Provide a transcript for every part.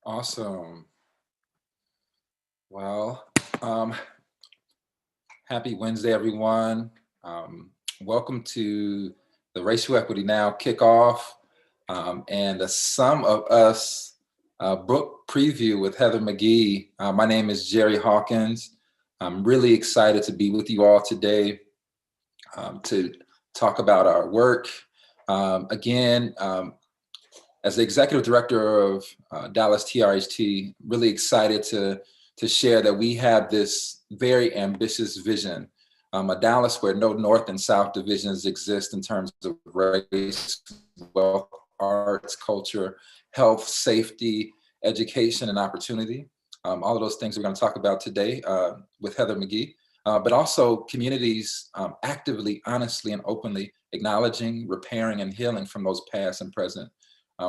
Awesome. Well, um, happy Wednesday, everyone. Welcome to the Racial Equity Now kickoff and the Sum of Us book preview with Heather McGhee. My name is Jerry Hawkins. I'm really excited to be with you all today to talk about our work. As the executive director of Dallas TRHT, really excited to share that we have this very ambitious vision, a Dallas where no North and South divisions exist in terms of race, wealth, arts, culture, health, safety, education, and opportunity. All of those things we're going to talk about today with Heather McGhee, but also communities actively, honestly, and openly acknowledging, repairing, and healing from those past and present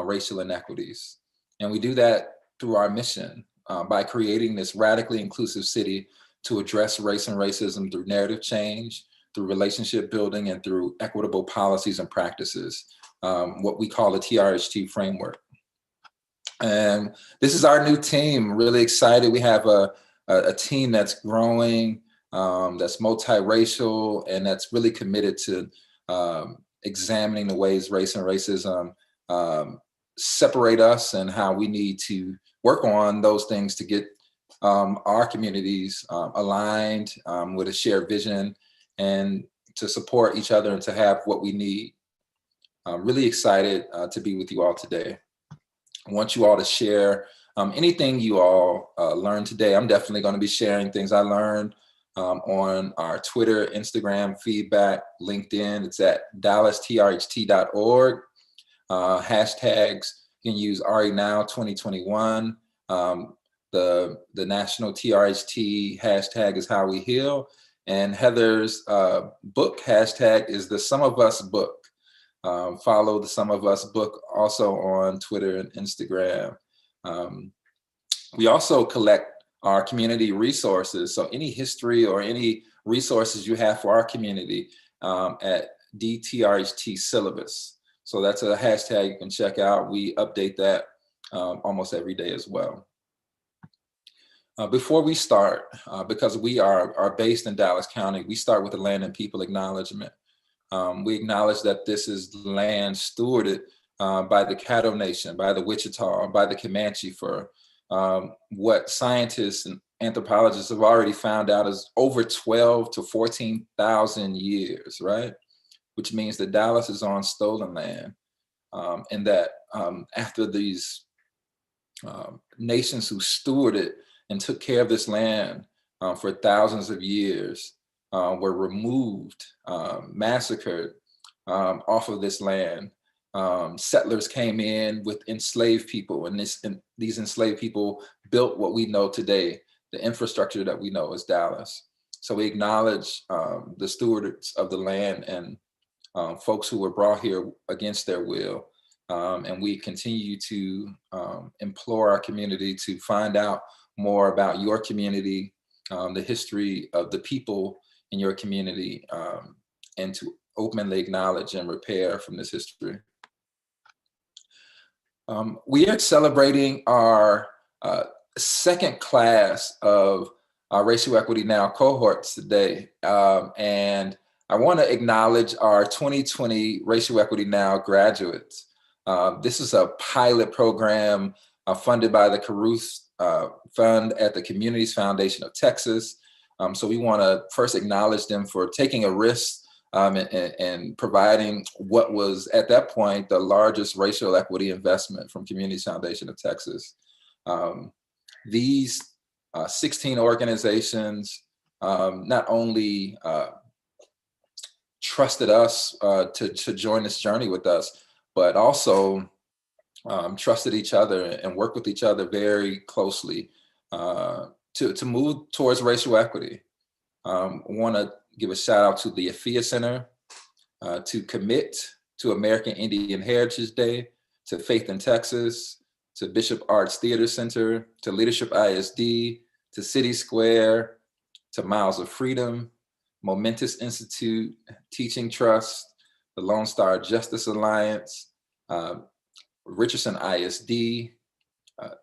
racial inequities. And we do that through our mission by creating this radically inclusive city to address race and racism through narrative change, through relationship building, and through equitable policies and practices, what we call the TRHT framework. And this is our new team, really excited. We have a team that's growing, that's multiracial, and that's really committed to examining the ways race and racism separate us and how we need to work on those things to get our communities aligned with a shared vision and to support each other and to have what we need. I'm really excited to be with you all today. I want you all to share anything you all learned today. I'm definitely going to be sharing things I learned on our Twitter, Instagram, feedback, LinkedIn. It's at DallasTRHT.org. Hashtags, you can use RENow 2021. The national TRHT hashtag is How We Heal. And Heather's book hashtag is the Sum of Us book. Follow the Sum of Us book also on Twitter and Instagram. We also collect our community resources. So any history or any resources you have for our community at DTRHT syllabus. So that's a hashtag you can check out. We update that almost every day as well. Before we start, because we are based in Dallas County, we start with the land and people acknowledgement. We acknowledge that this is land stewarded by the Caddo Nation, by the Wichita, by the Comanche for what scientists and anthropologists have already found out is over 12 to 14,000 years, right? Which means that Dallas is on stolen land, and that after these nations who stewarded and took care of this land for thousands of years were removed, massacred off of this land. Settlers came in with enslaved people, and these enslaved people built what we know today, the infrastructure that we know as Dallas. So we acknowledge the stewards of the land and folks who were brought here against their will. And we continue to implore our community to find out more about your community, the history of the people in your community, and to openly acknowledge and repair from this history. We are celebrating our second class of our Racial Equity Now cohorts today. And I want to acknowledge our 2020 Racial Equity Now graduates. This is a pilot program funded by the Caruth Fund at the Communities Foundation of Texas. So we want to first acknowledge them for taking a risk and providing what was at that point the largest racial equity investment from Communities Foundation of Texas. These 16 organizations not only trusted us to join this journey with us, but also trusted each other and worked with each other very closely to move towards racial equity. I want to give a shout out to the Afia Center, to Commit, to American Indian Heritage Day, to Faith in Texas, to Bishop Arts Theater Center, to Leadership ISD, to City Square, to Miles of Freedom, Momentous Institute, Teaching Trust, the Lone Star Justice Alliance, Richardson ISD,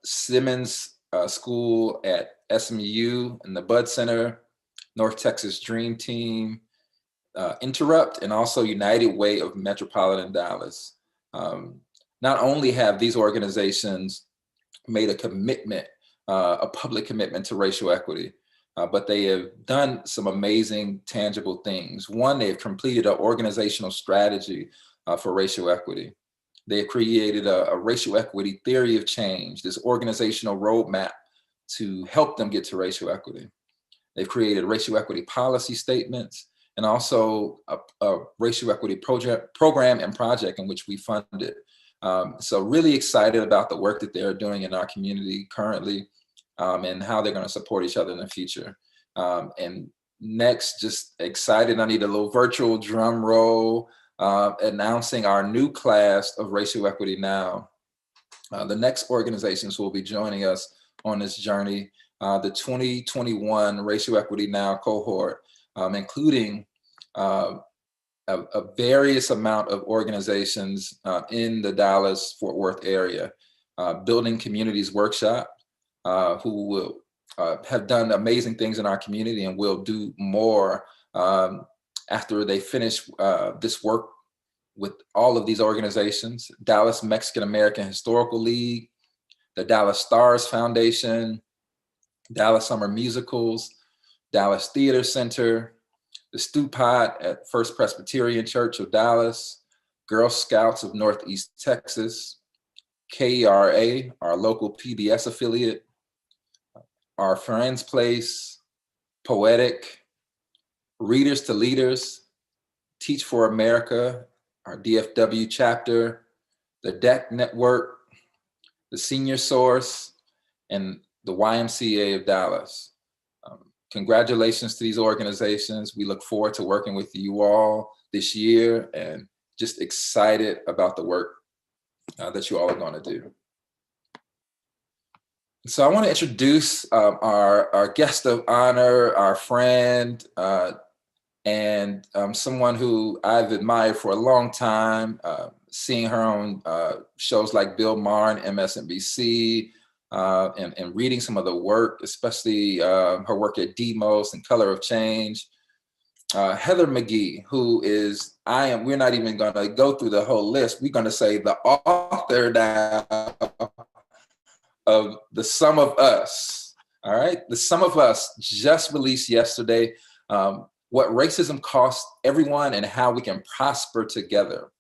Simmons School at SMU and the Bud Center, North Texas Dream Team, Interrupt, and also United Way of Metropolitan Dallas. Not only have these organizations made a commitment, a public commitment to racial equity, but they have done some amazing, tangible things. One, they have completed an organizational strategy for racial equity. They have created a racial equity theory of change, this organizational roadmap to help them get to racial equity. They've created racial equity policy statements and also a racial equity program and project in which we funded. So really excited about the work that they're doing in our community currently, and how they're going to support each other in the future. And next, just excited, I need a little virtual drum roll, announcing our new class of Racial Equity Now. The next organizations will be joining us on this journey, the 2021 Racial Equity Now cohort, including a various amount of organizations in the Dallas-Fort Worth area. Building Communities Workshop, who will have done amazing things in our community and will do more after they finish this work with all of these organizations. Dallas Mexican American Historical League, the Dallas Stars Foundation, Dallas Summer Musicals, Dallas Theater Center, the Stew Pot at First Presbyterian Church of Dallas, Girl Scouts of Northeast Texas, KERA, our local PBS affiliate, Our Friends Place, Poetic, Readers to Leaders, Teach for America, our DFW chapter, the DEC Network, the Senior Source, and the YMCA of Dallas. Congratulations to these organizations. We look forward to working with you all this year and just excited about the work that you all are going to do. So I want to introduce our guest of honor, our friend, and someone who I've admired for a long time, seeing her on shows like Bill Maher and MSNBC, and reading some of the work, especially her work at Demos and Color of Change. Heather McGhee, who is, we're not even going to go through the whole list. We're going to say the author now of The Sum of Us. All right, The Sum of Us just released yesterday. What racism costs everyone and how we can prosper together.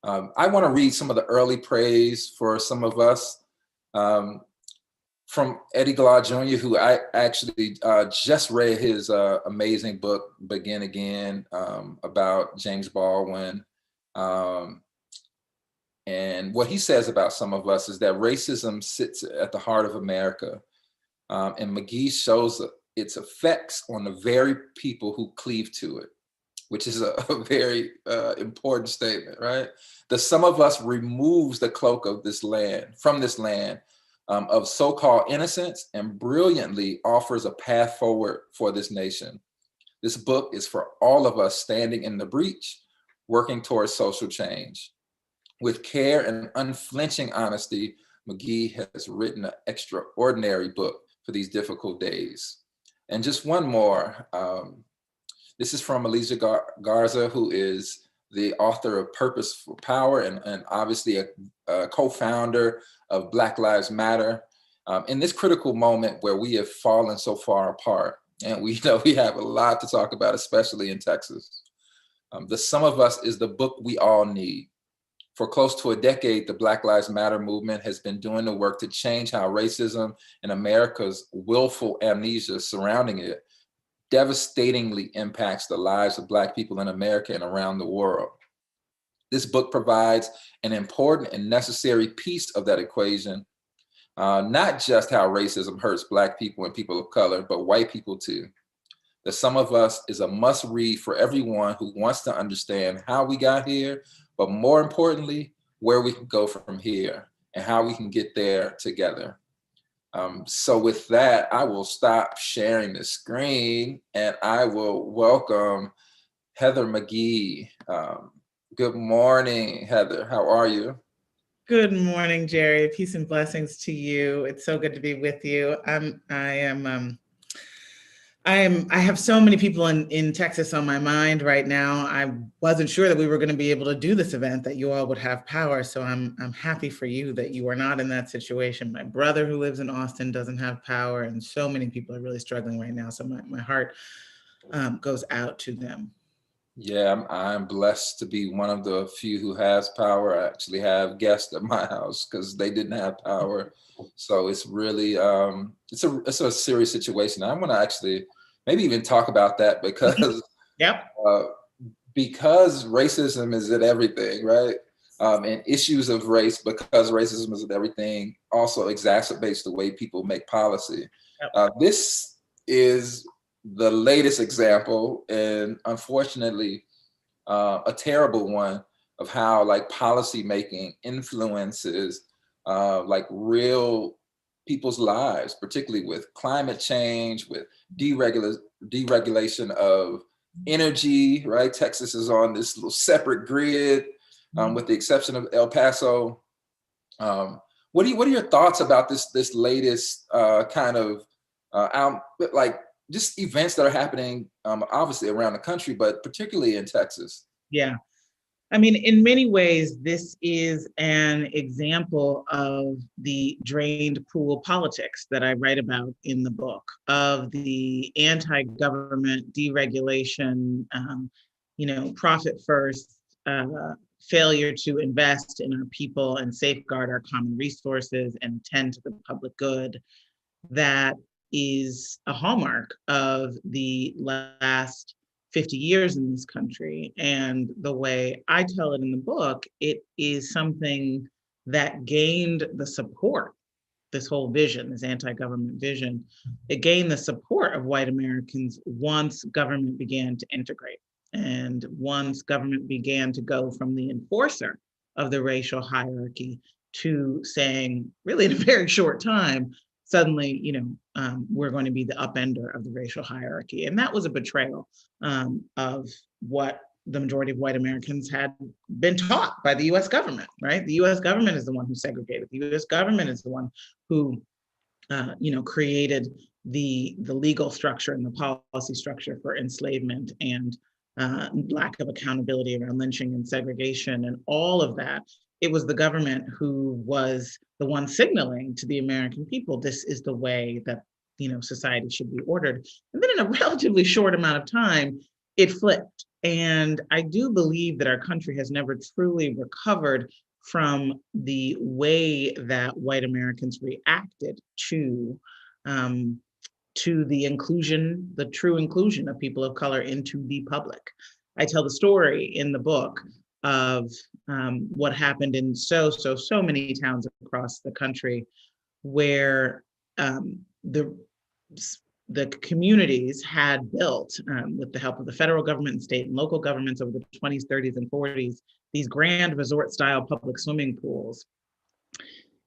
I want to read some of the early praise for Some of Us from Eddie Glaude Jr., who I actually just read his amazing book, Begin Again, about James Baldwin. And what he says about Some of Us is that racism sits at the heart of America. And McGhee shows its effects on the very people who cleave to it, which is a very important statement, right? The Sum of Us removes the cloak of this land, from this land of so-called innocence, and brilliantly offers a path forward for this nation. This book is for all of us standing in the breach, working towards social change. With care and unflinching honesty, McGhee has written an extraordinary book for these difficult days. And just one more. This is from Alicia Garza, who is the author of Purpose for Power and obviously a co-founder of Black Lives Matter. In this critical moment where we have fallen so far apart, and we know we have a lot to talk about, especially in Texas. The Sum of Us is the book we all need. For close to a decade, the Black Lives Matter movement has been doing the work to change how racism and America's willful amnesia surrounding it devastatingly impacts the lives of Black people in America and around the world. This book provides an important and necessary piece of that equation, not just how racism hurts Black people and people of color, but white people too. The Sum of Us is a must read for everyone who wants to understand how we got here, but more importantly, where we can go from here and how we can get there together. So with that, I will stop sharing the screen and I will welcome Heather McGhee. Good morning, Heather. How are you? Good morning, Jerry. Peace and blessings to you. It's so good to be with you. I have so many people in Texas on my mind right now. I wasn't sure that we were going to be able to do this event, that you all would have power. So I'm happy for you that you are not in that situation. My brother who lives in Austin doesn't have power, and so many people are really struggling right now. So my heart goes out to them. Yeah, I'm blessed to be one of the few who has power. I actually have guests at my house because they didn't have power. So it's really it's a serious situation. I want to actually maybe even talk about that because Yep. Because racism is in everything, right? And issues of race, because racism is in everything, also exacerbates the way people make policy. Yep. This is the latest example, and unfortunately, a terrible one of how like policy making influences like real people's lives, particularly with climate change, with deregulation of energy, right? Texas is on this little separate grid, with the exception of El Paso. What are your thoughts about this latest kind of like just events that are happening, obviously around the country, but particularly in Texas? Yeah. I mean, in many ways, this is an example of the drained pool politics that I write about in the book, of the anti-government deregulation, profit first, failure to invest in our people and safeguard our common resources and attend to the public good. That is a hallmark of the last 50 years in this country. And the way I tell it in the book, it is something that gained the support, this whole vision, this anti-government vision, it gained the support of white Americans once government began to integrate. And once government began to go from the enforcer of the racial hierarchy to saying, really in a very short time, suddenly, we're going to be the upender of the racial hierarchy. And that was a betrayal of what the majority of white Americans had been taught by the US government, right? The US government is the one who segregated. The US government is the one who, created the legal structure and the policy structure for enslavement and lack of accountability around lynching and segregation and all of that. It was the government who was the one signaling to the American people, this is the way that society should be ordered. And then in a relatively short amount of time, it flipped. And I do believe that our country has never truly recovered from the way that white Americans reacted to the inclusion, the true inclusion of people of color into the public. I tell the story in the book of what happened in so many towns across the country where the communities had built, with the help of the federal government and state and local governments over the 20s, 30s, and 40s, these grand resort-style public swimming pools.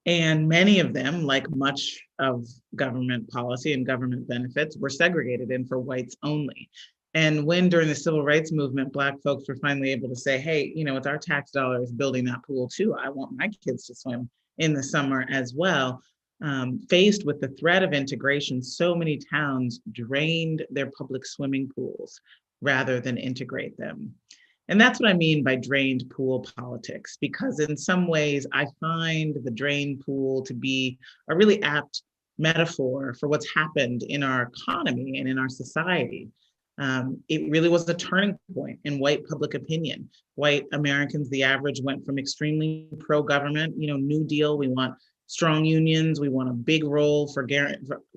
And many of them, like much of government policy and government benefits, were segregated in for whites only. And when during the civil rights movement, Black folks were finally able to say, hey, with our tax dollars building that pool too, I want my kids to swim in the summer as well. Faced with the threat of integration, so many towns drained their public swimming pools rather than integrate them. And that's what I mean by drained pool politics, because in some ways I find the drained pool to be a really apt metaphor for what's happened in our economy and in our society. It really was a turning point in white public opinion. White Americans, the average, went from extremely pro-government, New Deal, we want strong unions, we want a big role for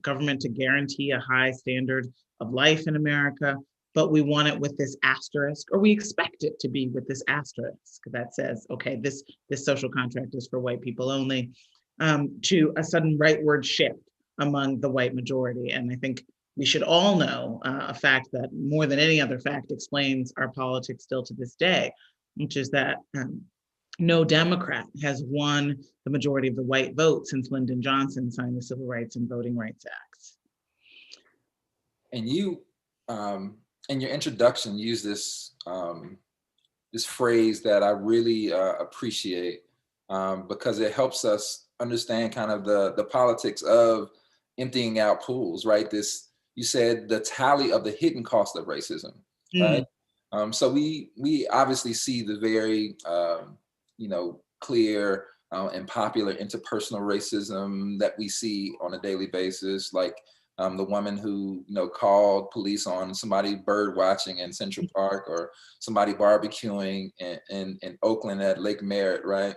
government to guarantee a high standard of life in America, but we want it with this asterisk, or we expect it to be with this asterisk that says, okay, this social contract is for white people only, to a sudden rightward shift among the white majority. And I think we should all know a fact that more than any other fact explains our politics still to this day, which is that no Democrat has won the majority of the white vote since Lyndon Johnson signed the Civil Rights and Voting Rights Acts. And you, in your introduction, use this this phrase that I really appreciate, because it helps us understand kind of the politics of emptying out pools, right? You said the tally of the hidden cost of racism, right? So we obviously see the very, clear and popular interpersonal racism that we see on a daily basis, like the woman who called police on somebody bird watching in Central Park, or somebody barbecuing in Oakland at Lake Merritt, right?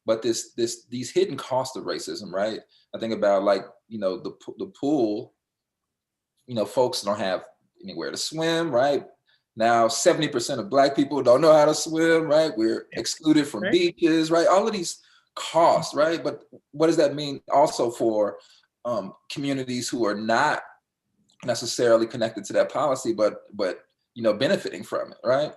But these hidden costs of racism, right? I think about the pool. Folks don't have anywhere to swim, right? Now 70% of Black people don't know how to swim, right? We're excluded from beaches, right? All of these costs, right? But what does that mean also for communities who are not necessarily connected to that policy, but benefiting from it, right?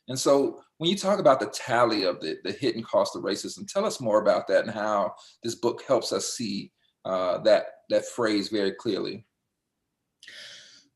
And so when you talk about the tally of the hidden cost of racism, tell us more about that and how this book helps us see that phrase very clearly.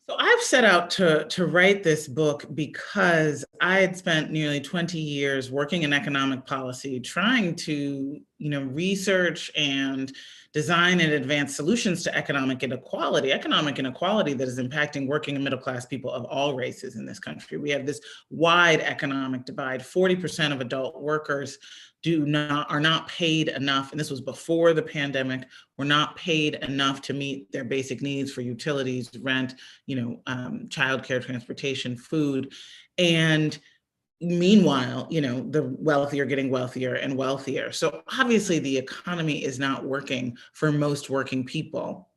So I've set out to write this book because I had spent nearly 20 years working in economic policy, trying to, research and design and advance solutions to economic inequality that is impacting working and middle class people of all races in this country. We have this wide economic divide. 40% of adult workers are not paid enough, and this was before the pandemic, were not paid enough to meet their basic needs for utilities, rent, childcare, transportation, food. And meanwhile, the wealthy are getting wealthier and wealthier. So obviously the economy is not working for most working people.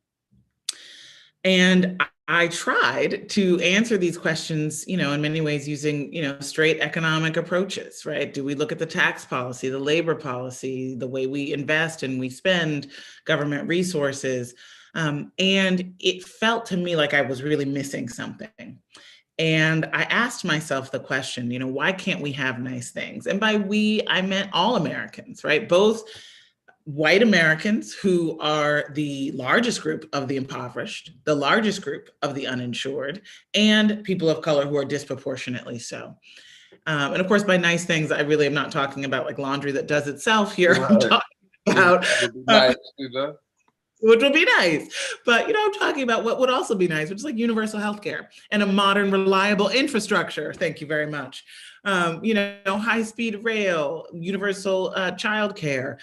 And I tried to answer these questions, in many ways using, straight economic approaches, right? Do we look at the tax policy, the labor policy, the way we invest and we spend government resources? And it felt to me like I was really missing something. And I asked myself the question, why can't we have nice things? And by we, I meant all Americans, right? Both white Americans, who are the largest group of the impoverished, the largest group of the uninsured, and people of color who are disproportionately so. And of course, by nice things, I really am not talking about like laundry that does itself here. Right. I'm talking about which would be nice. But, I'm talking about what would also be nice, which is like universal healthcare and a modern, reliable infrastructure. Thank you very much. High-speed rail, universal childcare,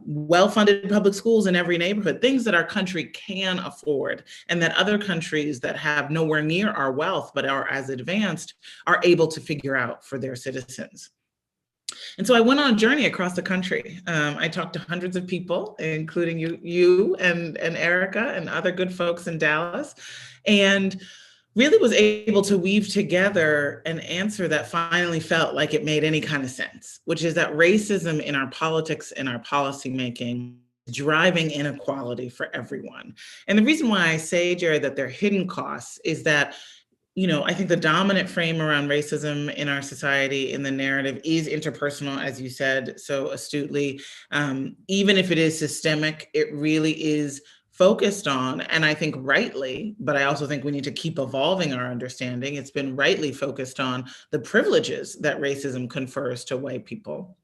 well-funded public schools in every neighborhood, things that our country can afford and that other countries that have nowhere near our wealth but are as advanced are able to figure out for their citizens. And so I went on a journey across the country. I talked to hundreds of people, including you and Erica and other good folks in Dallas, and really was able to weave together an answer that finally felt like it made any kind of sense, which is that racism in our politics and our policymaking is driving inequality for everyone. And the reason why I say, Jared, that they're hidden costs is that I think the dominant frame around racism in our society, in the narrative, is interpersonal, as you said so astutely. Even if it is systemic, it really is focused on, and I think rightly, but I also think we need to keep evolving our understanding. It's been rightly focused on the privileges that racism confers to white people.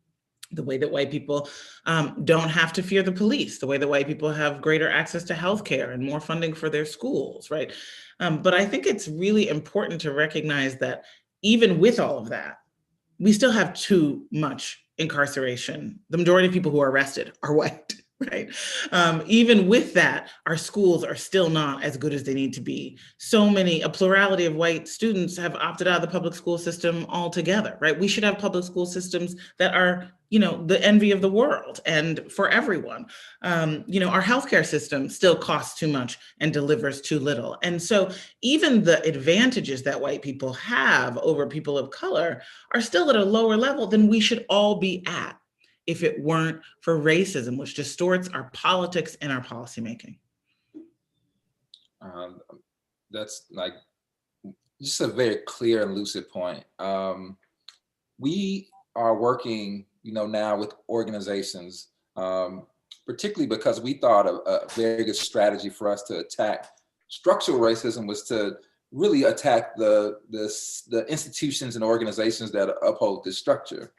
The way that white people don't have to fear the police, the way that white people have greater access to healthcare and more funding for their schools, right? But I think it's really important to recognize that even with all of that, we still have too much incarceration. The majority of people who are arrested are white, right? Even with that, our schools are still not as good as they need to be. A plurality of white students have opted out of the public school system altogether, right? We should have public school systems that are the envy of the world and for everyone. Our healthcare system still costs too much and delivers too little. And so even the advantages that white people have over people of color are still at a lower level than we should all be at if it weren't for racism, which distorts our politics and our policymaking. That's like just a very clear and lucid point. We are working now with organizations, particularly because we thought a very good strategy for us to attack structural racism was to really attack the institutions and organizations that uphold this structure.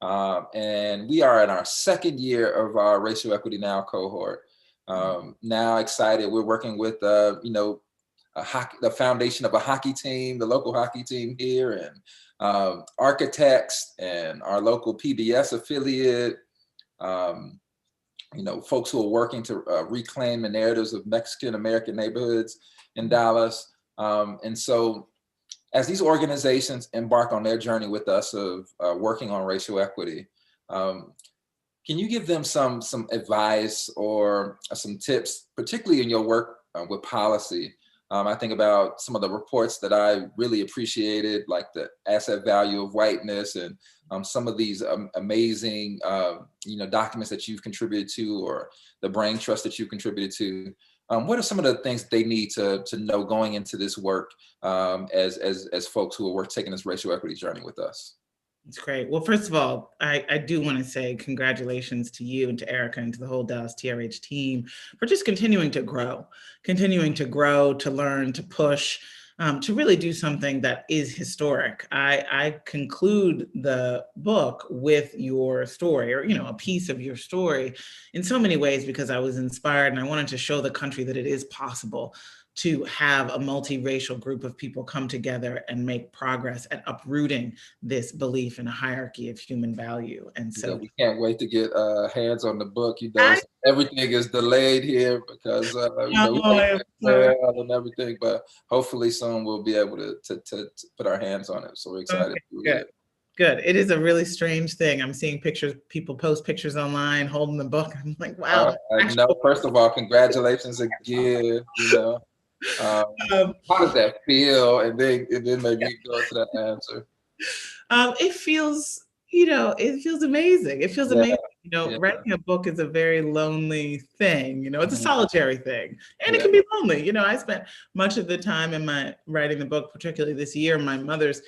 And we are in our second year of our Racial Equity Now cohort. Now excited, we're working with, you know, the foundation of a hockey team, the local hockey team here, and architects and our local PBS affiliate, you know, folks who are working to reclaim the narratives of Mexican American neighborhoods in Dallas. And so as these organizations embark on their journey with us of working on racial equity, can you give them some advice or some tips, particularly in your work with policy? I think about some of the reports that I really appreciated, like the asset value of whiteness, and some of these amazing, you know, documents that you've contributed to, or the brain trust that you've contributed to. What are some of the things they need to know going into this work as folks who are taking this racial equity journey with us? It's great. Well, first of all, I do want to say congratulations to you and to Erica and to the whole Dallas TRH team for just continuing to grow, to learn, to push, to really do something that is historic. I conclude the book with your story, or, you know, a piece of your story in so many ways, because I was inspired and I wanted to show the country that it is possible to have a multiracial group of people come together and make progress at uprooting this belief in a hierarchy of human value. And so we can't wait to get hands on the book. You know, everything is delayed here because you know, and everything, but hopefully soon we'll be able to put our hands on it. So we're excited. Okay, good. It is a really strange thing. I'm seeing pictures, people post pictures online holding the book. I'm like, wow. No, first of all, congratulations again. You know, how does that feel? And then maybe you go to that answer. It feels, you know, it feels amazing. It feels amazing. You know, writing a book is a very lonely thing. You know, it's a solitary thing, and it can be lonely. You know, I spent much of the time in my writing the book, particularly this year, in my mother's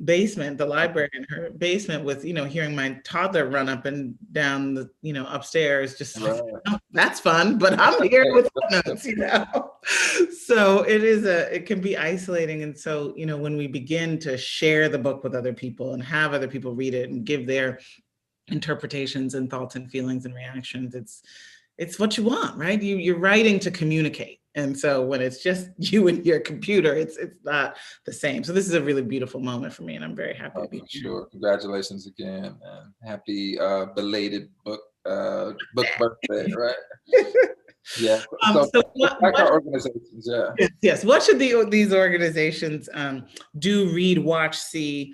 basement, the library in her basement, with, you know, hearing my toddler run up and down the, you know, upstairs, just like, oh, that's fun, but I'm here with notes, you know. So it can be isolating. And so, you know, when we begin to share the book with other people and have other people read it and give their interpretations and thoughts and feelings and reactions, it's what you want, right? You're writing to communicate. And so when it's just you and your computer, it's not the same. So this is a really beautiful moment for me, and I'm very happy to be here. Sure. Congratulations again, and happy belated book birthday, right? Yeah. So what our organizations, Yes. What should these organizations do, read, watch, see?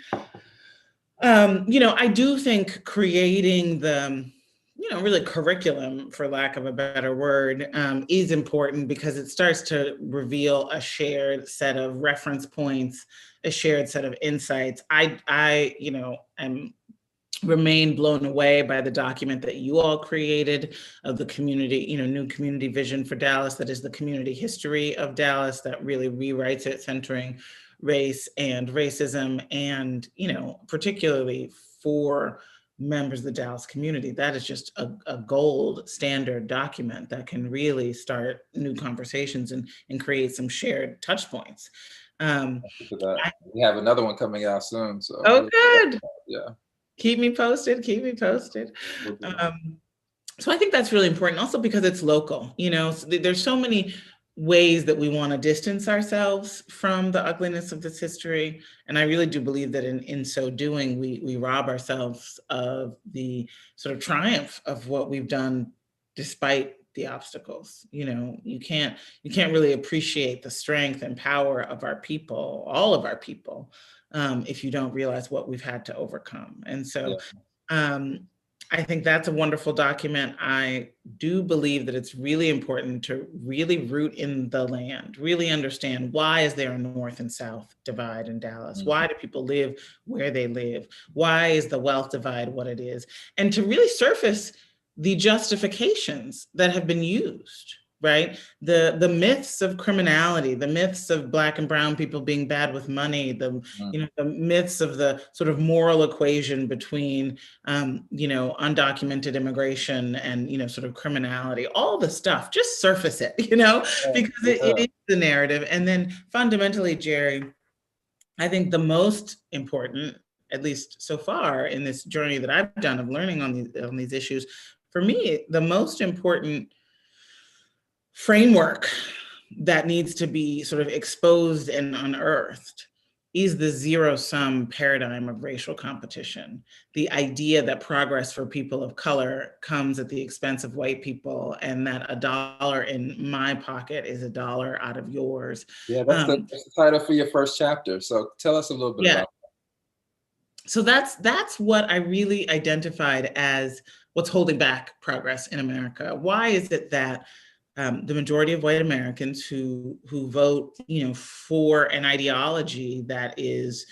You know, I do think creating the, you know, really curriculum, for lack of a better word, is important, because it starts to reveal a shared set of reference points, a shared set of insights. I you know, remain blown away by the document that you all created of the community, you know, new community vision for Dallas, that is the community history of Dallas, that really rewrites it, centering race and racism, and, you know, particularly for members of the Dallas community. That is just a gold standard document that can really start new conversations and create some shared touch points. We have another one coming out soon. So good. Yeah. Keep me posted. So I think that's really important, also because it's local. You know, there's so many ways that we want to distance ourselves from the ugliness of this history. And I really do believe that in so doing, we rob ourselves of the sort of triumph of what we've done despite the obstacles. You know, you can't really appreciate the strength and power of our people, all of our people, if you don't realize what we've had to overcome. And so I think that's a wonderful document. I do believe that it's really important to really root in the land, really understand, why is there a North and South divide in Dallas? Why do people live where they live? Why is the wealth divide what it is? And to really surface the justifications that have been used, right? The myths of criminality, the myths of Black and brown people being bad with money, the myths of the sort of moral equation between, you know, undocumented immigration and, you know, sort of criminality, all the stuff, just surface it, you know, because it is the narrative. And then fundamentally, Jerry, I think the most important at least so far in this journey that I've done of learning on these issues, for me, the most important framework that needs to be sort of exposed and unearthed is the zero-sum paradigm of racial competition. The idea that progress for people of color comes at the expense of white people, and that $1 in my pocket is $1 out of yours. Yeah, that's the title for your first chapter. So tell us a little bit about that. So that's what I really identified as what's holding back progress in America. Why is it that the majority of white Americans who vote, for an ideology that is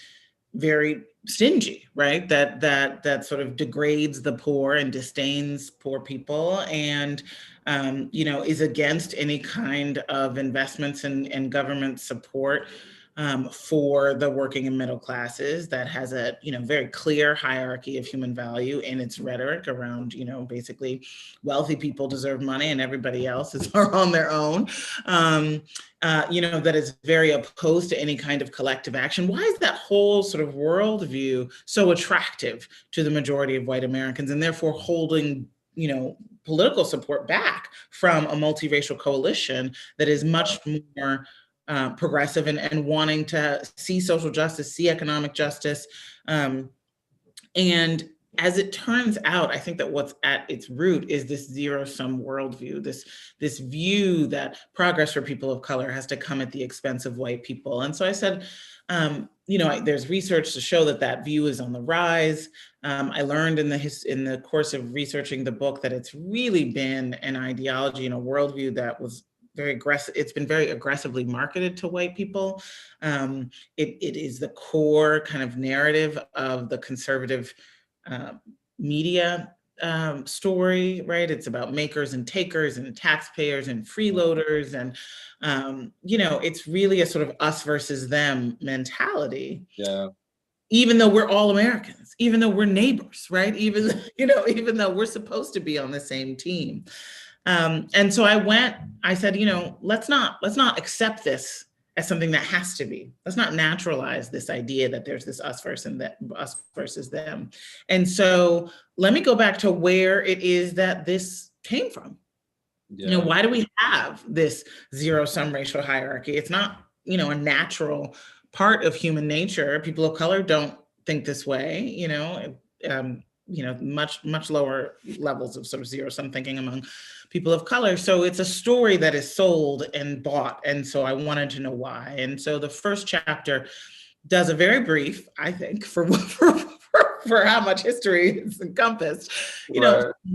very stingy, right? That sort of degrades the poor and disdains poor people, and is against any kind of investments and government support for the working and middle classes, that has a very clear hierarchy of human value in its rhetoric around basically wealthy people deserve money and everybody else is on their own, that is very opposed to any kind of collective action. Why is that whole sort of worldview so attractive to the majority of white Americans, and therefore holding political support back from a multiracial coalition that is much more progressive and wanting to see social justice, see economic justice. And as it turns out, I think that what's at its root is this zero-sum worldview, this view that progress for people of color has to come at the expense of white people. And so I said, there's research to show that view is on the rise. I learned in the course of researching the book that it's really been an ideology and a worldview that was very aggressive. It's been very aggressively marketed to white people. It is the core kind of narrative of the conservative media story, right? It's about makers and takers and taxpayers and freeloaders. And, it's really a sort of us versus them mentality. Yeah. Even though we're all Americans, even though we're neighbors, right? Even though we're supposed to be on the same team. And so I said, let's not accept this as something that has to be. Let's not naturalize this idea that there's this us versus them. And so let me go back to where it is that this came from. Yeah. Why do we have this zero-sum racial hierarchy? It's not, a natural part of human nature. People of color don't think this way, much lower levels of sort of zero-sum thinking among people of color. So it's a story that is sold and bought. And so I wanted to know why. And so the first chapter does a very brief, I think, for how much history is encompassed,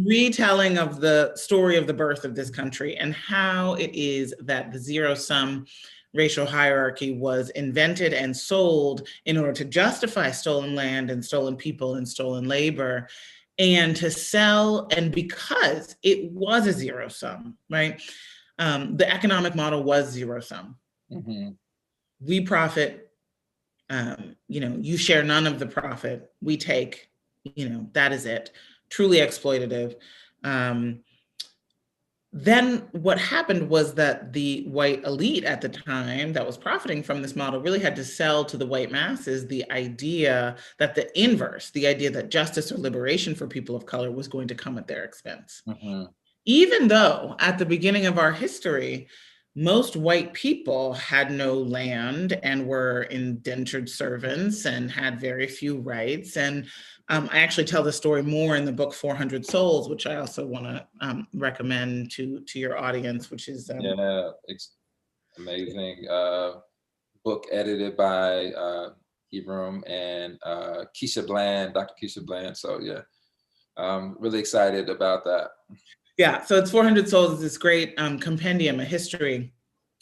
retelling of the story of the birth of this country and how it is that the zero-sum racial hierarchy was invented and sold in order to justify stolen land and stolen people and stolen labor, and to sell, and because it was a zero sum, right? The economic model was zero sum. Mm-hmm. We profit, you share none of the profit, we take, that is it, truly exploitative. Then what happened was that the white elite at the time that was profiting from this model really had to sell to the white masses the idea that the inverse, the idea that justice or liberation for people of color was going to come at their expense. Mm-hmm. Even though at the beginning of our history, most white people had no land and were indentured servants and had very few rights. And I actually tell the story more in the book 400 Souls, which I also want to recommend to your audience, which is it's amazing book edited by Hebron and Keisha Bland, Dr. Keisha Bland. So really excited about that. Yeah, so it's 400 Souls is this great compendium, a history,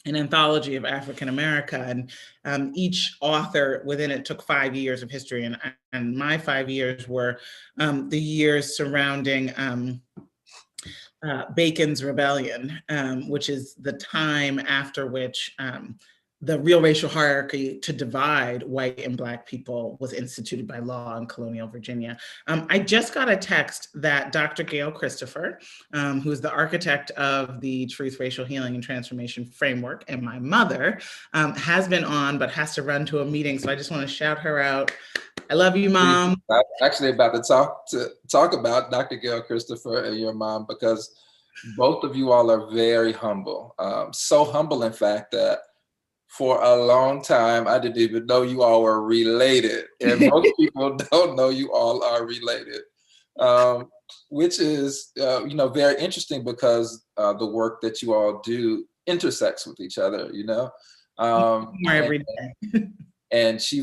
an anthology of African America, and each author within it took 5 years of history, and my 5 years were the years surrounding Bacon's Rebellion, which is the time after which the real racial hierarchy to divide white and Black people was instituted by law in colonial Virginia. I just got a text that Dr. Gail Christopher, who is the architect of the Truth, Racial Healing, and Transformation Framework, and my mother, has been on, but has to run to a meeting. So I just want to shout her out I love you, Mom. I'm actually about to talk about Dr. Gail Christopher and your mom, because both of you all are very humble. So humble, in fact, that for a long time, I didn't even know you all were related. And most people don't know you all are related, which is, very interesting, because the work that you all do intersects with each other, Every day. And she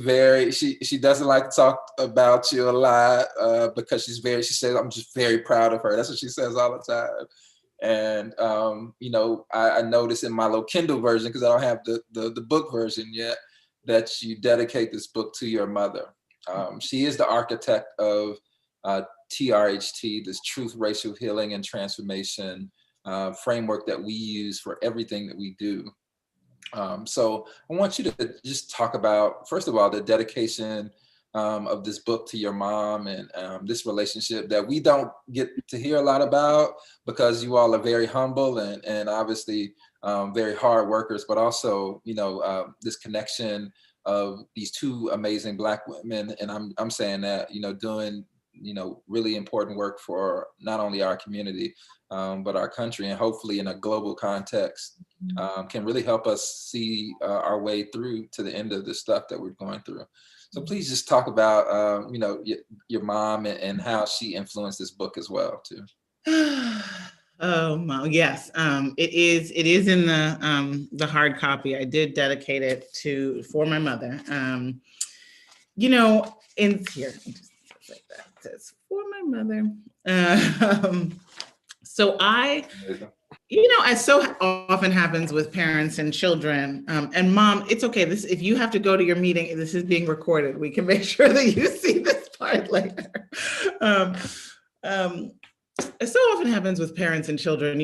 doesn't like to talk about you a lot, because she says, I'm just very proud of her. That's what she says all the time. And I noticed in my little Kindle version, because I don't have the book version yet, that you dedicate this book to your mother. She is the architect of TRHT, this Truth, Racial Healing, and Transformation framework that we use for everything that we do. So I want you to just talk about, first of all, the dedication of this book to your mom, and this relationship that we don't get to hear a lot about, because you all are very humble and obviously very hard workers, but also, this connection of these two amazing Black women. And I'm saying that, doing, really important work for not only our community, but our country, and hopefully in a global context, can really help us see our way through to the end of the stuff that we're going through. So please just talk about, your mom and how she influenced this book as well, too. Oh, Mom, yes. It is in the hard copy. I did dedicate it for my mother. In here, just like that. It says for my mother. So as so often happens with parents and children, and Mom, it's okay. If you have to go to your meeting, this is being recorded. We can make sure that you see this part later. It so often happens with parents and children.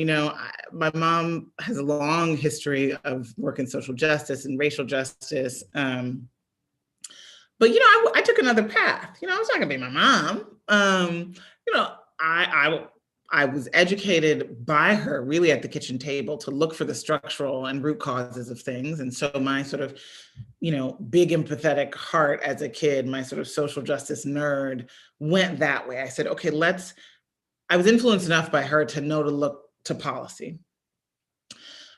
My mom has a long history of work in social justice and racial justice. But I took another path. I was not gonna be my mom. I was educated by her really at the kitchen table to look for the structural and root causes of things. And so my sort of, big empathetic heart as a kid, my sort of social justice nerd went that way. I said, okay, I was influenced enough by her to know to look to policy.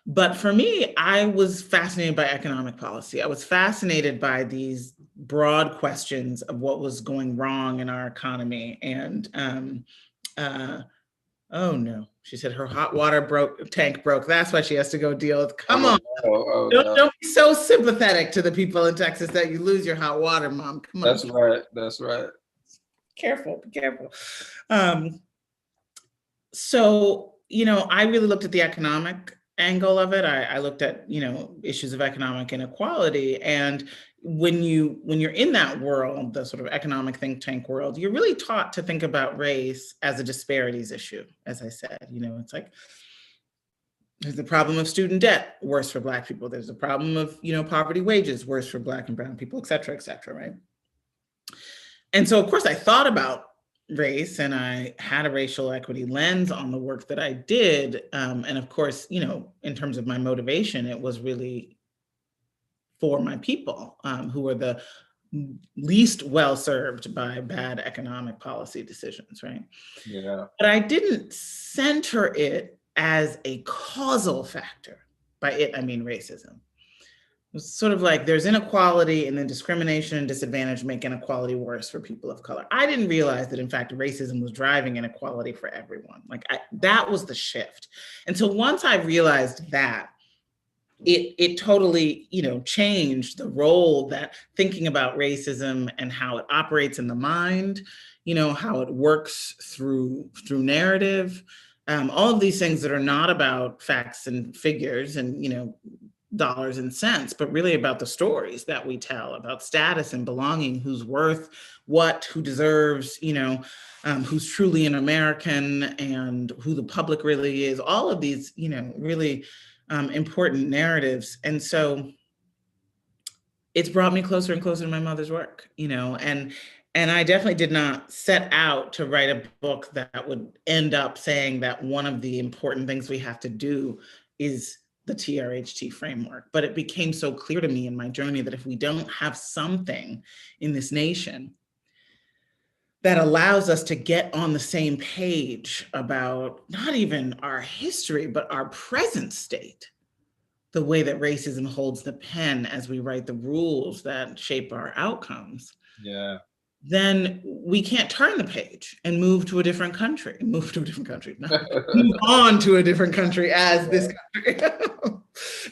But for me, I was fascinated by economic policy. I was fascinated by these broad questions of what was going wrong in our economy. And oh no, she said her hot water tank broke. That's why she has to go deal with. Come on. Don't be so sympathetic to the people in Texas that you lose your hot water, Mom. Come on. That's right. Be careful. So, I really looked at the economic angle of it. I looked at, issues of economic inequality. And when you're in that world, the sort of economic think tank world, you're really taught to think about race as a disparities issue. As I said, it's like, there's the problem of student debt, worse for Black people. There's a problem of, poverty wages, worse for Black and brown people, et cetera, right? And so, of course, I thought about race, and I had a racial equity lens on the work that I did. And of course, in terms of my motivation, it was really for my people, who are the least well-served by bad economic policy decisions, right? Yeah. But I didn't center it as a causal factor. By it, I mean racism. It's sort of like there's inequality, and then discrimination and disadvantage make inequality worse for people of color. I didn't realize that, in fact, racism was driving inequality for everyone. That was the shift. And so once I realized that, it totally, changed the role that thinking about racism and how it operates in the mind, how it works through narrative, all of these things that are not about facts and figures and, dollars and cents, but really about the stories that we tell about status and belonging, who's worth what, who deserves, who's truly an American, and who the public really is, all of these, really important narratives. And so it's brought me closer and closer to my mother's work, and I definitely did not set out to write a book that would end up saying that one of the important things we have to do is the TRHT framework. But it became so clear to me in my journey that if we don't have something in this nation that allows us to get on the same page about not even our history, but our present state, the way that racism holds the pen as we write the rules that shape our outcomes, Yeah. then we can't turn the page and move to a different country, no, move on to a different country as this country.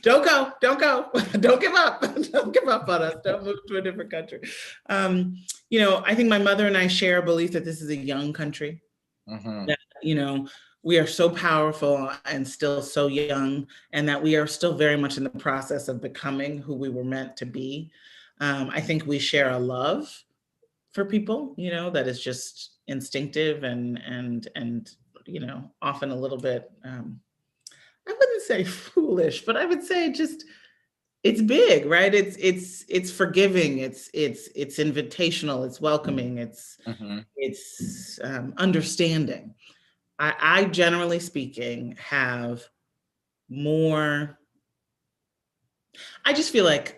Don't go, don't give up, don't give up on us, don't move to a different country. I think my mother and I share a belief that this is a young country, that, we are so powerful and still so young, and that we are still very much in the process of becoming who we were meant to be. I think we share a love for people, that is just instinctive and often a little bit, I wouldn't say foolish, but I would say just it's big, right? It's forgiving, it's invitational, it's welcoming, it's understanding. I generally speaking have more. I just feel like,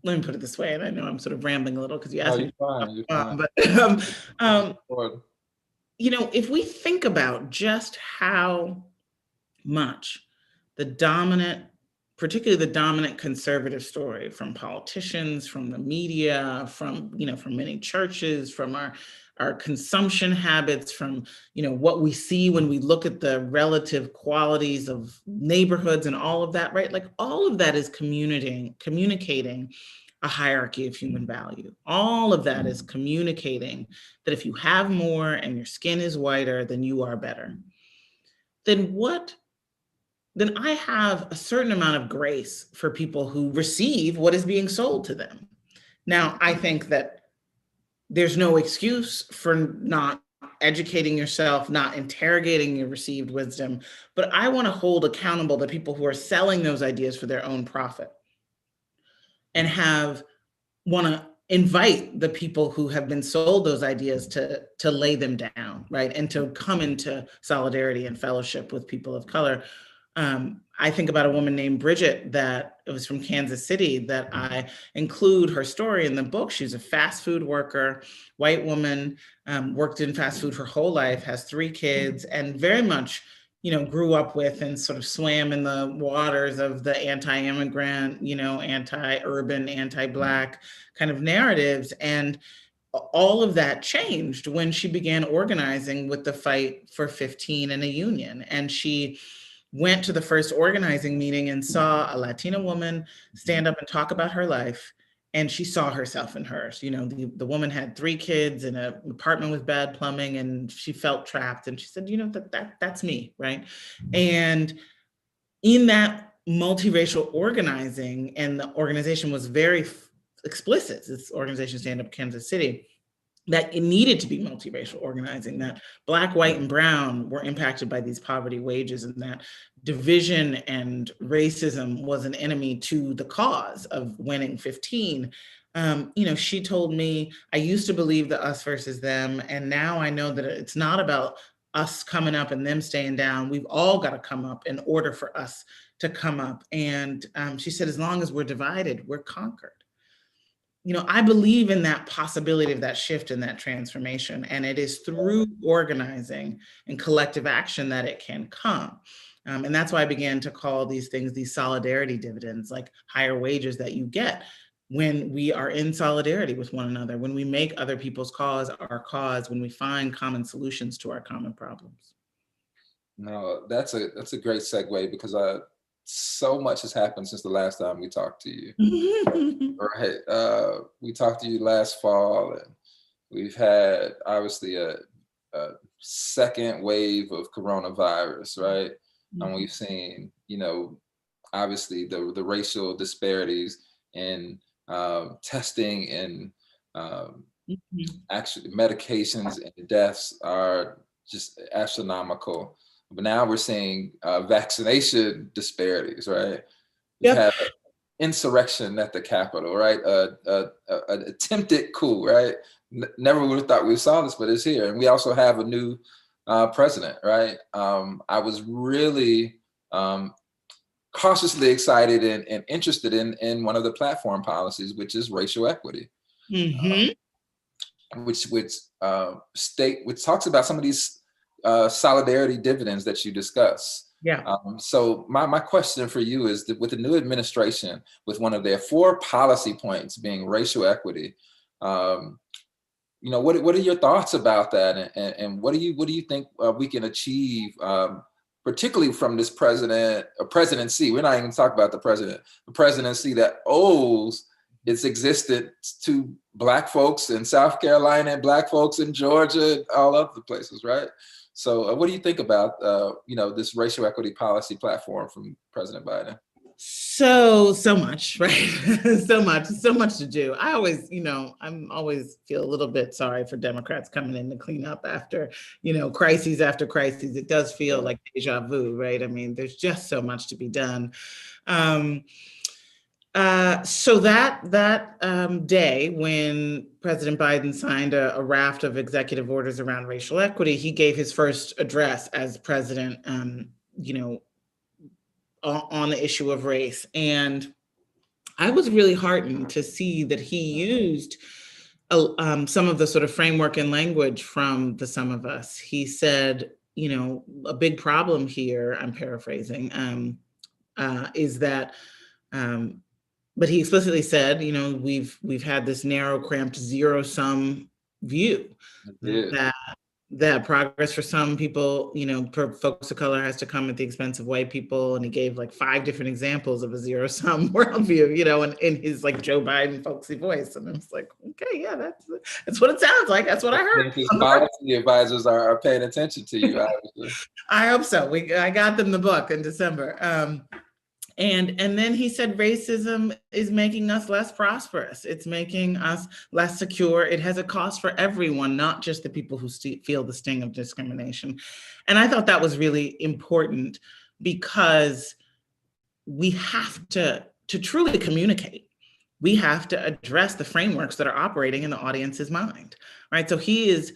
let me put it this way, and I know I'm sort of rambling a little because you asked me. You're fine. But if we think about just how much particularly the dominant conservative story from politicians, from the media, from many churches, from our consumption habits, from what we see when we look at the relative qualities of neighborhoods and all of that, right? Like all of that is communicating a hierarchy of human value. All of that is communicating that if you have more and your skin is whiter, then you are better. Then I have a certain amount of grace for people who receive what is being sold to them. Now, I think that there's no excuse for not educating yourself, not interrogating your received wisdom, but I want to hold accountable the people who are selling those ideas for their own profit, and want to invite the people who have been sold those ideas to lay them down, right? And to come into solidarity and fellowship with people of color. I think about a woman named Bridget that it was from Kansas City that I include her story in the book. She's a fast food worker, white woman, worked in fast food her whole life, has 3 kids, and very much, grew up with and sort of swam in the waters of the anti-immigrant, anti-urban, anti-Black kind of narratives. And all of that changed when she began organizing with the Fight for 15 and a union. And she went to the first organizing meeting and saw a Latina woman stand up and talk about her life. And she saw herself in hers. The woman had 3 kids in an apartment with bad plumbing, and she felt trapped. And she said, that's me, right? And in that multiracial organizing, and the organization was very explicit, this organization, Stand Up Kansas City, that it needed to be multiracial organizing, that Black, white, and brown were impacted by these poverty wages, and that division and racism was an enemy to the cause of winning 15. She told me, I used to believe the us versus them, and now I know that it's not about us coming up and them staying down. We've all got to come up in order for us to come up. And she said, as long as we're divided, we're conquered. I believe in that possibility of that shift and that transformation. And it is through organizing and collective action that it can come. And that's why I began to call these things these solidarity dividends, like higher wages that you get when we are in solidarity with one another, when we make other people's cause our cause, when we find common solutions to our common problems. No, that's a great segue, because so much has happened since the last time we talked to you. Right. We talked to you last fall, and we've had obviously a second wave of coronavirus, right? And we've seen, obviously the racial disparities in testing and actually medications and deaths are just astronomical. But now we're seeing vaccination disparities, right? We have insurrection at the Capitol, right? An attempted coup, right? Never would have thought we saw this, but it's here. And we also have a new president, right? I was really cautiously excited and interested in one of the platform policies, which is racial equity. which talks about some of these solidarity dividends that you discuss. Yeah. So my question for you is that with the new administration, with one of their 4 policy points being racial equity, what are your thoughts about that, and what do you think we can achieve, particularly from this presidency? We're not even talking about the presidency that owes its existence to Black folks in South Carolina and Black folks in Georgia, and all other places, right? So what do you think about this racial equity policy platform from President Biden? So much, right? so much to do. I always, I'm always feel a little bit sorry for Democrats coming in to clean up after, crises after crises. It does feel like deja vu, right? I mean, there's just so much to be done. So that day when President Biden signed a raft of executive orders around racial equity, he gave his first address as president, on the issue of race. And I was really heartened to see that he used some of the sort of framework and language from The Sum of Us. He said, a big problem here, I'm paraphrasing, is that, but he explicitly said, we've had this narrow, cramped, zero-sum view that progress for some people, for folks of color, has to come at the expense of white people. And he gave like 5 different examples of a zero-sum worldview, in his like Joe Biden folksy voice. And I was like, okay, yeah, that's what it sounds like. That's what I heard. His policy advisors are paying attention to you, obviously. I hope so. I got them the book in December. And then he said, racism is making us less prosperous. It's making us less secure. It has a cost for everyone, not just the people who feel the sting of discrimination. And I thought that was really important because we have to truly communicate. We have to address the frameworks that are operating in the audience's mind, right? So he is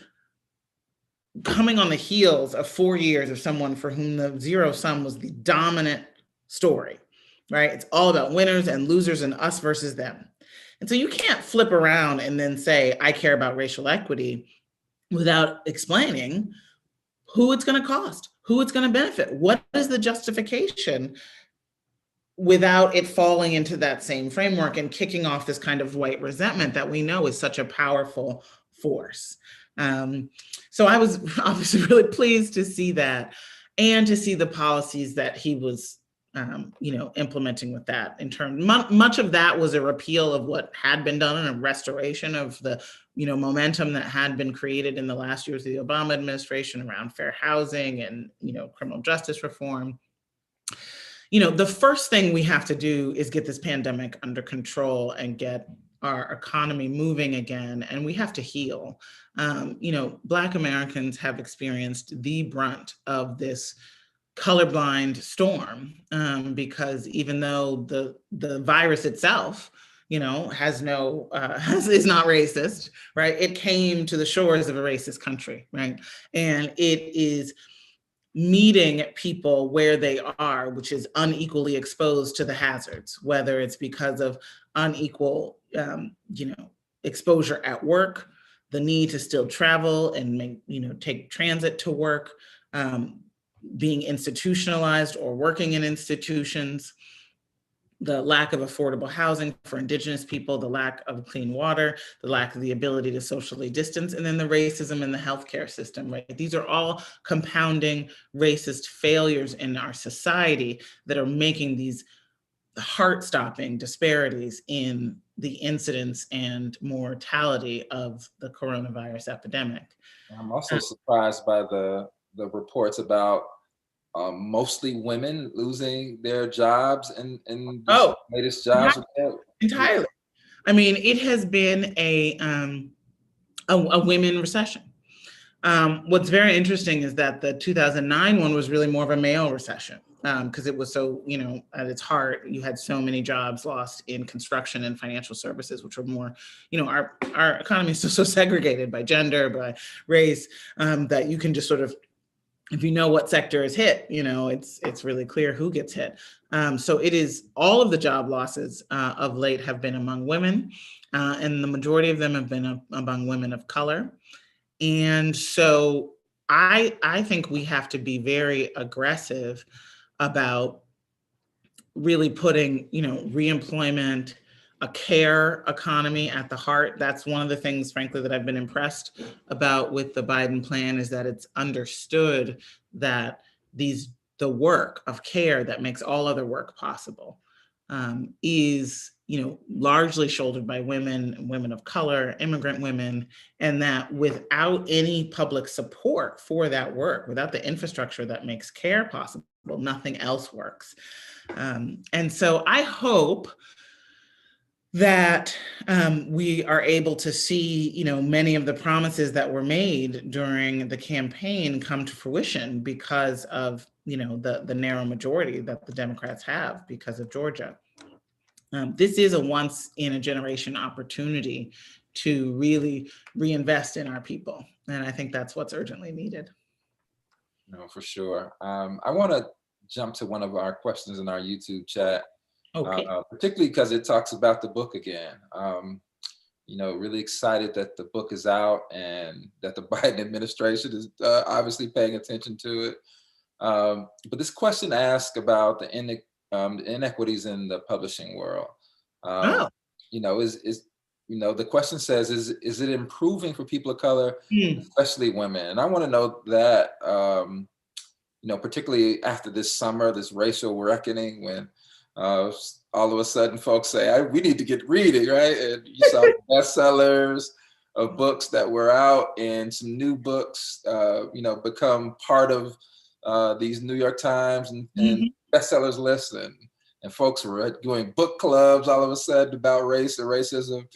coming on the heels of 4 years of someone for whom the zero sum was the dominant story. Right? It's all about winners and losers and us versus them. And so you can't flip around and then say, I care about racial equity without explaining who it's going to cost, who it's going to benefit. What is the justification without it falling into that same framework and kicking off this kind of white resentment that we know is such a powerful force. So I was obviously really pleased to see that and to see the policies that he was implementing with that. Much of that was a repeal of what had been done and a restoration of the, momentum that had been created in the last years of the Obama administration around fair housing and, criminal justice reform. The first thing we have to do is get this pandemic under control and get our economy moving again, and we have to heal. Black Americans have experienced the brunt of this colorblind storm, because even though the virus itself, has is not racist, right? It came to the shores of a racist country, right? And it is meeting people where they are, which is unequally exposed to the hazards, whether it's because of unequal, exposure at work, the need to still travel and take transit to work, being institutionalized or working in institutions, the lack of affordable housing for Indigenous people, the lack of clean water, the lack of the ability to socially distance, and then the racism in the healthcare system, right? These are all compounding racist failures in our society that are making these heart-stopping disparities in the incidence and mortality of the coronavirus epidemic. I'm also surprised by the reports about mostly women losing their jobs and latest jobs. Entirely. I mean, it has been a women recession. What's very interesting is that the 2009 one was really more of a male recession, because it was so, at its heart, you had so many jobs lost in construction and financial services, which were more, our economy is so segregated by gender, by race, that you can just sort of if you know what sector is hit, it's really clear who gets hit. So it is, all of the job losses of late have been among women, and the majority of them have been among women of color. And so I think we have to be very aggressive about really putting, reemployment, a care economy at the heart. That's one of the things, frankly, that I've been impressed about with the Biden plan, is that it's understood that the work of care that makes all other work possible is, largely shouldered by women of color, immigrant women, and that without any public support for that work, without the infrastructure that makes care possible, nothing else works. And so I hope that we are able to see, many of the promises that were made during the campaign come to fruition because of, the narrow majority that the Democrats have because of Georgia. This is a once in a generation opportunity to really reinvest in our people. And I think that's what's urgently needed. No, for sure. I want to jump to one of our questions in our YouTube chat, Okay. particularly because it talks about the book again. Really excited that the book is out and that the Biden administration is obviously paying attention to it. But this question asks about the inequities in the publishing world. Oh. The question says, is it improving for people of color, especially women? And I want to know that, particularly after this summer, this racial reckoning, when all of a sudden folks say, we need to get reading, right? And you saw bestsellers of books that were out, and some new books, become part of these New York Times and bestsellers lists, and folks were doing book clubs all of a sudden about race and racism.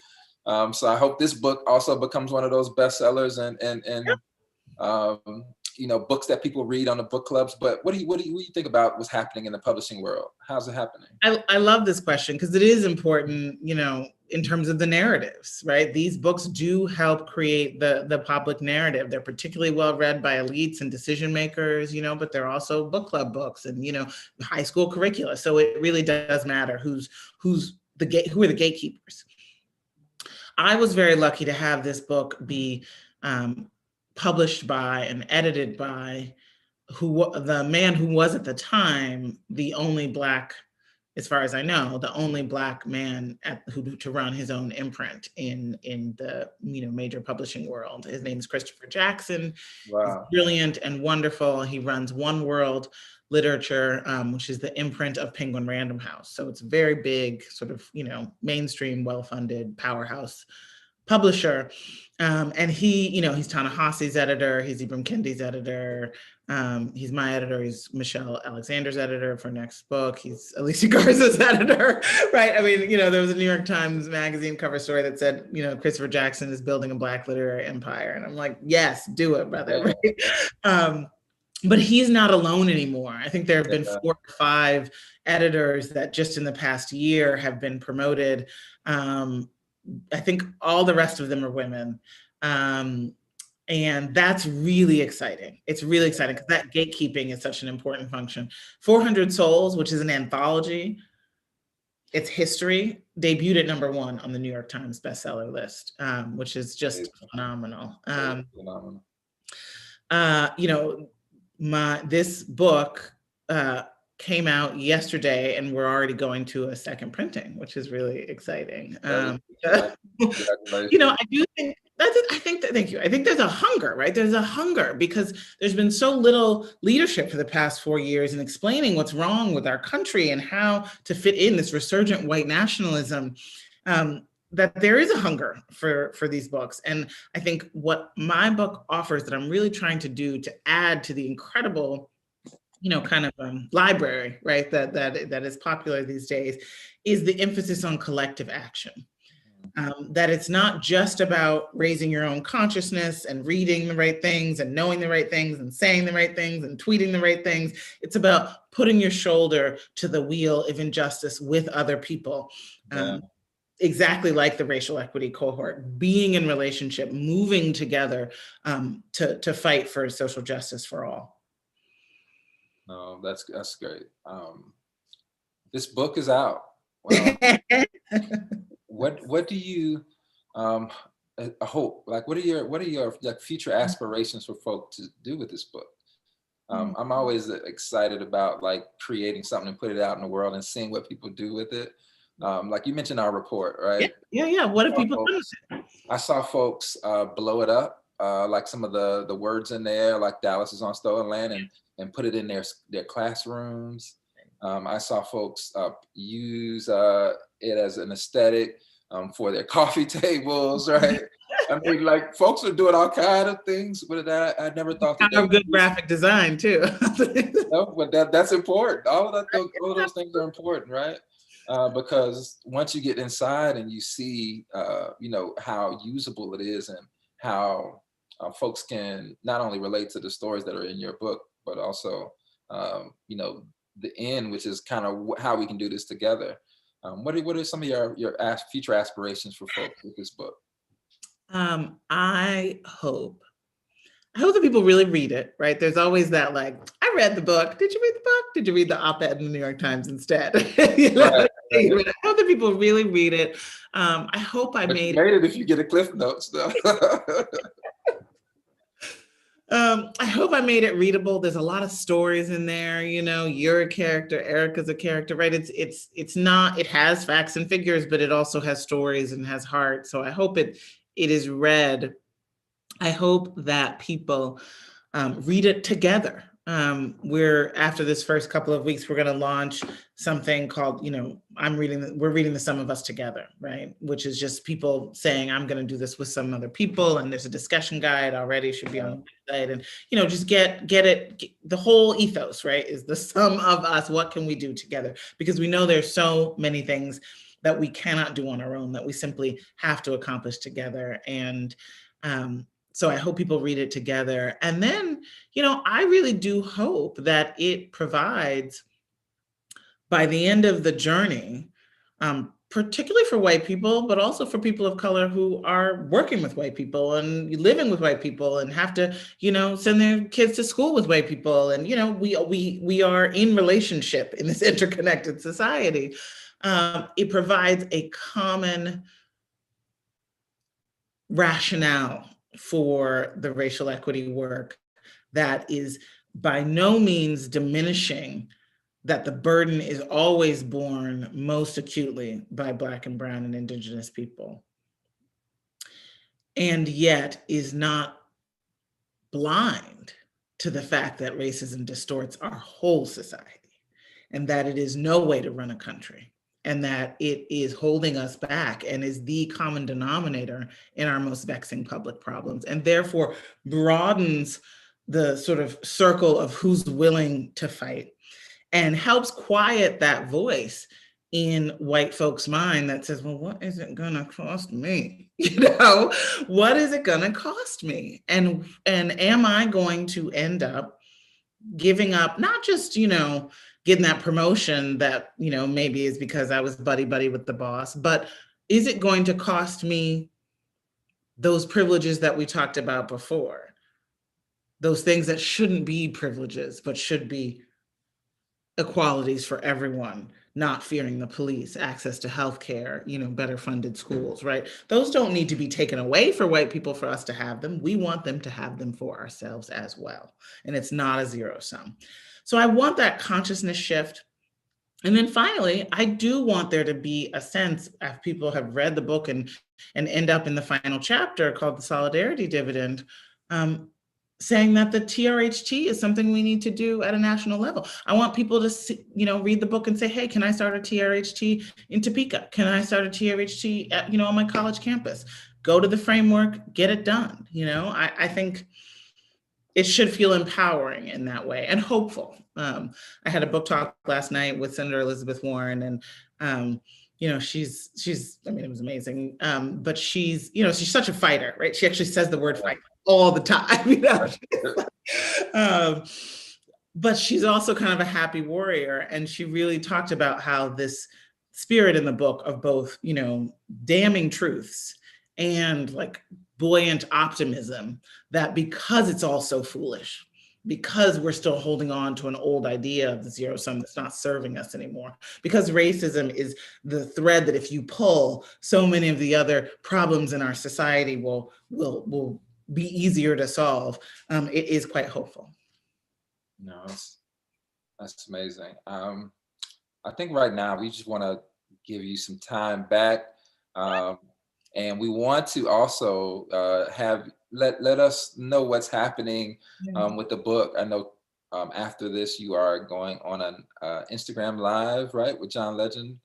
So I hope this book also becomes one of those bestsellers and books that people read on the book clubs. But what do you think about what's happening in the publishing world? How's it happening? I love this question because it is important, in terms of the narratives, right? These books do help create the public narrative. They're particularly well read by elites and decision makers, but they're also book club books and, high school curricula. So it really does matter who are the gatekeepers. I was very lucky to have this book be published by and edited by the man who was at the time the only Black, as far as I know, the only Black man to run his own imprint in the major publishing world. His name is Christopher Jackson. Wow. He's brilliant and wonderful. He runs One World Literature, which is the imprint of Penguin Random House. So it's a very big, sort of mainstream, well-funded powerhouse publisher. And he's Ta-Nehisi's editor, he's Ibram Kendi's editor, he's my editor, he's Michelle Alexander's editor for next book, he's Alicia Garza's editor, right? I mean, there was a New York Times Magazine cover story that said, Christopher Jackson is building a Black literary empire. And I'm like, yes, do it, brother, right? But he's not alone anymore. I think there have been 4 or 5 editors that just in the past year have been promoted. I think all the rest of them are women. And that's really exciting. It's really exciting because that gatekeeping is such an important function. 400 Souls, which is an anthology, its history, debuted at #1 on the New York Times bestseller list, which is just phenomenal. This book came out yesterday, and we're already going to a second printing, which is really exciting. I do think thank you. I think there's a hunger, right? There's a hunger because there's been so little leadership for the past 4 years in explaining what's wrong with our country and how to fit in this resurgent white nationalism. That there is a hunger for these books. And I think what my book offers that I'm really trying to do to add to the incredible, kind of library, right, that is popular these days, is the emphasis on collective action. That it's not just about raising your own consciousness and reading the right things and knowing the right things and saying the right things and tweeting the right things. It's about putting your shoulder to the wheel of injustice with other people. Exactly like the Racial Equity Cohort, being in relationship, moving together to fight for social justice for all. No, that's great. This book is out. Well, what do you hope? Like, what are your like future aspirations for folk to do with this book? I'm always excited about like creating something and put it out in the world and seeing what people do with it. Like you mentioned our report, Yeah, right? yeah. What have people done? I saw folks blow it up, like some of the words in there, like Dallas is on stolen land, and put it in their classrooms. I saw folks use it as an aesthetic for their coffee tables, right? I mean, like folks are doing all kind of things with that. I never thought that they Have would good graphic design too. no, but that's important. All of those things are important, right? Because once you get inside and you see, you know, how usable it is and how folks can not only relate to the stories that are in your book, but also, you know, the end, which is kind of how we can do this together. What are some of your future aspirations for folks with this book? I hope that people really read it, right? There's always that like, I read the book. Did you read the book? Did you read the op-ed in the New York Times instead? You know? Right, right. I hope that people really read it. I hope I But you made made it if you get a Cliff Notes, though. I hope I made it readable. There's a lot of stories in there. You know, you're a character, Erica's a character, right? It's not. It has facts and figures, but it also has stories and has heart. So I hope it is read. I hope that people read it together. We're after this first couple of weeks, we're going to launch something called, you know, we're reading the Sum of Us Together, right? Which is just people saying, I'm going to do this with some other people. And there's a discussion guide already, should be on the website. And, you know, just get the whole ethos, right? Is the sum of us. What can we do together? Because we know there's so many things that we cannot do on our own, that we simply have to accomplish together. And, so I hope people read it together. And then, you know, I really do hope that it provides, by the end of the journey, particularly for white people, but also for people of color who are working with white people and living with white people and have to, you know, send their kids to school with white people. And, you know, we are in relationship in this interconnected society. It provides a common rationale for the racial equity work that is by no means diminishing that the burden is always borne most acutely by Black and Brown and Indigenous people, and yet is not blind to the fact that racism distorts our whole society and that it is no way to run a country, and that it is holding us back and is the common denominator in our most vexing public problems, and therefore broadens the sort of circle of who's willing to fight and helps quiet that voice in white folks' mind that says, well, what is it gonna cost me? You know, what is it gonna cost me? And am I going to end up giving up, not just, you know, getting that promotion that, you know, maybe is because I was buddy with the boss, but is it going to cost me those privileges that we talked about before? Those things that shouldn't be privileges, but should be equalities for everyone, not fearing the police, access to healthcare, you know, better funded schools, right? Those don't need to be taken away for white people for us to have them. We want them to have them for ourselves as well. And it's not a zero sum. So I want that consciousness shift. And then finally, I do want there to be a sense, if people have read the book and end up in the final chapter called the Solidarity Dividend, saying that the TRHT is something we need to do at a national level. I want people to see, you know, read the book and say, hey, can I start a TRHT in Topeka? Can I start a TRHT at, you know, on my college campus? Go to the framework, get it done. You know, I think it should feel empowering in that way and hopeful. I had a book talk last night with Senator Elizabeth Warren, and you know, she's, I mean, it was amazing. But she's, you know, she's such a fighter, right? She actually says the word fight all the time, you know. But she's also kind of a happy warrior. And she really talked about how this spirit in the book of both, you know, damning truths and like buoyant optimism, that because it's all so foolish, because we're still holding on to an old idea of the zero sum that's not serving us anymore. Because racism is the thread that if you pull, so many of the other problems in our society will be easier to solve. It is quite hopeful. No, that's amazing. I think right now we just want to give you some time back, and we want to also let us know what's happening with the book. I know after this you are going on an Instagram Live, right, with John Legend.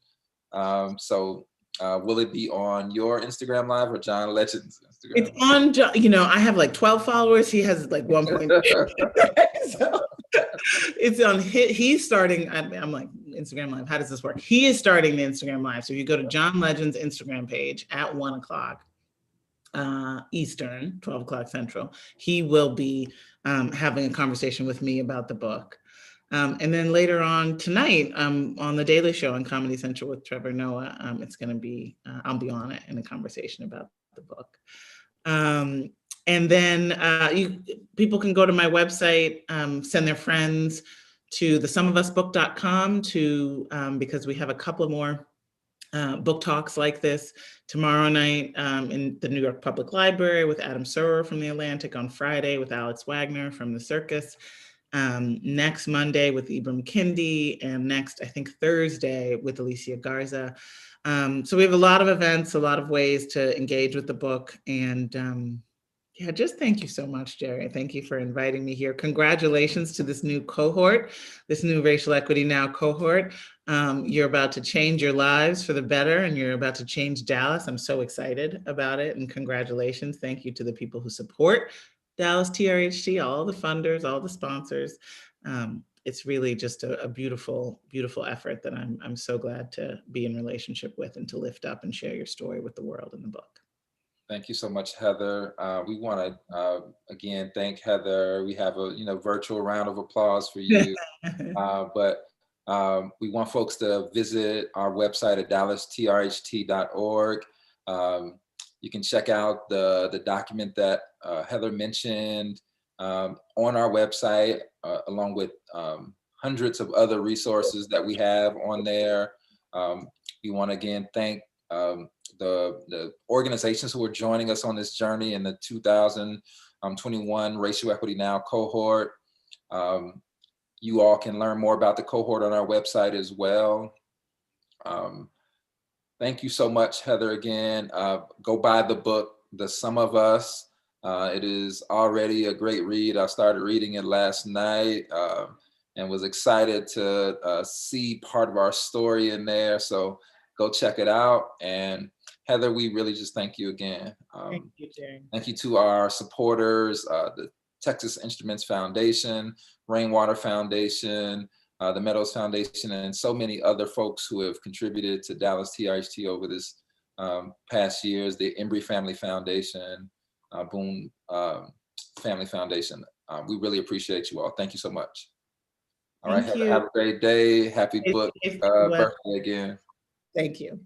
So will it be on your Instagram Live or John Legend's Instagram? It's on, I have like 12 followers. He has like 1.2. So it's on, he's starting, I'm like, Instagram Live, how does this work? He is starting the Instagram Live. So you go to John Legend's Instagram page at 1:00 Eastern, 12 o'clock Central. He will be having a conversation with me about the book. And then later on tonight, on the Daily Show on Comedy Central with Trevor Noah, it's going to be, I'll be on it in a conversation about the book. And then people can go to my website, send their friends to thesomeofusbook.com because we have a couple of more book talks like this tomorrow night in the New York Public Library with Adam Serwer from The Atlantic, on Friday with Alex Wagner from The Circus, next Monday with Ibram Kendi, and next, I think, Thursday with Alicia Garza. So we have a lot of events, a lot of ways to engage with the book. And yeah, just thank you so much, Jerry. Thank you for inviting me here. Congratulations to this new cohort, this new Racial Equity Now cohort. You're about to change your lives for the better, and you're about to change Dallas. I'm so excited about it, and congratulations. Thank you to the people who support Dallas TRHT, all the funders, all the sponsors. It's really just a beautiful, beautiful effort that I'm so glad to be in relationship with and to lift up and share your story with the world in the book. Thank you so much, Heather. We want to again thank Heather. We have a virtual round of applause for you, but we want folks to visit our website at DallasTRHT.org. You can check out the document that Heather mentioned on our website, along with hundreds of other resources that we have on there. We want to again thank the organizations who are joining us on this journey in the 2021 Racial Equity Now cohort. You all can learn more about the cohort on our website as well. Thank you so much, Heather, again. Go buy the book, The Sum of Us. It is already a great read. I started reading it last night and was excited to see part of our story in there. So go check it out. And Heather, we really just thank you again. Thank you, Jerry. Thank you to our supporters, the Texas Instruments Foundation, Rainwater Foundation, the Meadows Foundation, and so many other folks who have contributed to Dallas TRHT over this past years, the Embry Family Foundation, Boone Family Foundation. We really appreciate you all. Thank you so much. All right, Heather, have a great day. Happy book birthday again. Thank you.